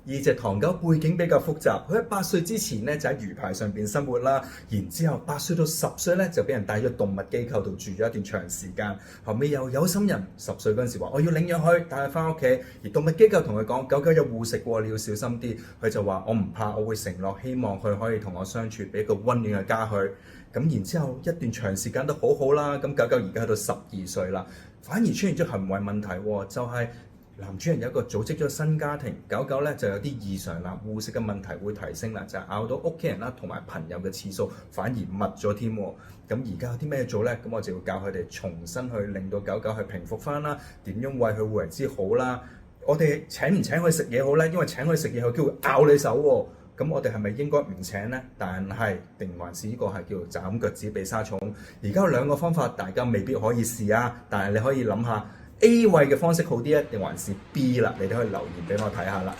而隻唐狗背景比較複雜，佢喺8歲之前咧就喺魚排上邊生活啦，然之後8歲到10歲咧就俾人帶咗動物機構度住咗一段長時間，後尾又有心人10歲嗰陣時話我要領養佢，帶佢翻屋企，而動物機構同佢講狗狗有護食喎，你要小心啲，佢就話我唔怕，我會承諾希望佢可以同我相處，俾個溫暖嘅家佢。咁然之後一段長時間都好好啦，咁狗狗而家去到12歲啦，反而出現咗行為問題喎，就係男主人有一個組織咗新家庭，狗狗咧就有啲異常啦，護食嘅問題會提升啦，就係咬到屋企人啦同埋朋友嘅次數反而密咗添喎。咁而家有啲咩做咧？咁我就要教佢哋重新去令到狗狗去平復翻啦，點樣餵佢會為之好啦。我哋請唔請佢食嘢好咧？因為請佢食嘢，佢機會咬你手喎。咁我哋係咪應該唔請呢？但係定還是呢個係叫做斬腳趾避沙蟲？而家有2個方法，大家未必可以試啊。但係你可以諗下 A 餵嘅方式好啲啊，定還是 B 啦？你哋可以留言俾我睇下啦。